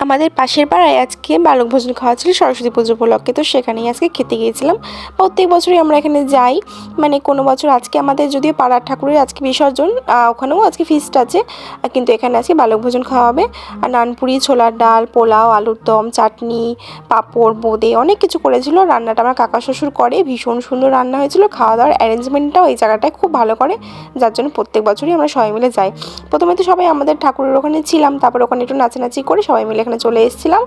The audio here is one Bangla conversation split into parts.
আমাদের পাশের পাড়ায় আজকে বালক ভোজন খাওয়া ছিল সরস্বতী পুজো উপলক্ষে, তো সেখানেই আজকে খেতে গিয়েছিলাম। প্রত্যেক বছরই আমরা এখানে যাই, মানে কোনো বছর আজকে আমাদের যদিও পাড়ার ঠাকুরের আজকে বিসর্জন, ওখানেও আজকে ফিস্ট আছে, কিন্তু এখানে আজকে বালক ভোজন খাওয়া হবে। আর নানপুরি, ছোলার ডাল, পোলাও, আলুর দম, চাটনি, পাঁপড়, বোঁদে অনেক কিছু করেছিল। রান্নাটা আমার কাকা শ্বশুর করে, ভীষণ সুন্দর রান্না হয়েছিল। খাওয়া দাওয়ার অ্যারেঞ্জমেন্টটাও এই জায়গাটায় খুব ভালো করে, যার জন্য প্রত্যেক বছরই আমরা সবাই মিলে যাই। প্রথমে তো সবাই আমাদের ঠাকুরের ওখানে ছিলাম, তারপর ওখানে একটু নাচানাচি করে সবাই মিলে এখানে চলে এসেছিলাম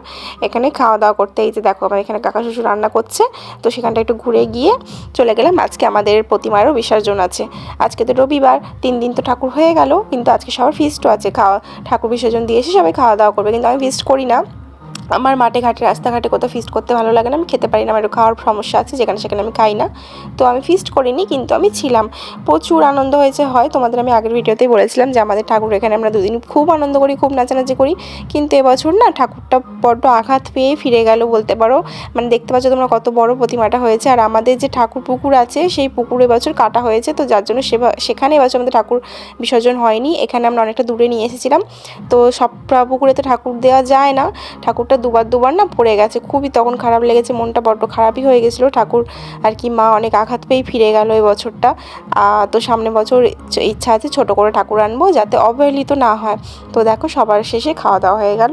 এখানে খাওয়া দাওয়া করতে। এই যে দেখো আমার এখানে কাকা শ্বশুর রান্না করছে, তো সেখানটা একটু ঘুরে গিয়ে চলে গেলাম। আজকে আমাদের প্রতিমারও বিসর্জন আছে। আজকে তো রবিবার, 3 দিন তো ঠাকুর হয়ে গেল, কিন্তু আজকে সবার ফিস্টও আছে। ঠাকুর বিসর্জন দিয়ে এসে সবাই খাওয়া দাওয়া করবে, কিন্তু আমি ফিস্ট করি না। আমার মাঠে ঘাটে রাস্তাঘাটে কোথাও ফিস্ট করতে ভালো লাগে না, আমি খেতে পারি না, আমার একটু খাওয়ার সমস্যা আছে, যেখানে সেখানে আমি খাই না। তো আমি ফিস্ট করিনি, কিন্তু আমি ছিলাম। প্রচুর আনন্দ হয়েছে। হয় তোমাদের আমি আগের ভিডিওতেই বলেছিলাম যে আমাদের ঠাকুর এখানে আমরা 2 দিন খুব আনন্দ করি, খুব নাচানাচি করি। কিন্তু এবছর না ঠাকুরটা বড্ড আঘাত পেয়ে ফিরে গেল বলতে পারো। মানে দেখতে পাচ্ছ তোমরা কত বড় প্রতিমাটা হয়েছে। আর আমাদের যে ঠাকুর পুকুর আছে, সেই পুকুর এবছর কাটা হয়েছে, তো যার জন্য সেখানে এবছর আমাদের ঠাকুর বিসর্জন হয়নি। এখানে আমরা অনেকটা দূরে নিয়ে এসেছিলাম। তো সব পুকুরে তো ঠাকুর দেওয়া যায় না, ঠাকুরটা দুবার না পড়ে গেছে। খুবই তখন খারাপ লেগেছে, মনটা বড্ড খারাপই হয়ে গেছিলো। ঠাকুর আর কি মা অনেক আঘাত পেয়েই ফিরে গেল এই বছরটা। তো সামনে বছর ইচ্ছা আছে ছোট করে ঠাকুর আনবো, যাতে অবহেলিত না হয়। তো দেখো সবার শেষে খাওয়া দাওয়া হয়ে গেল।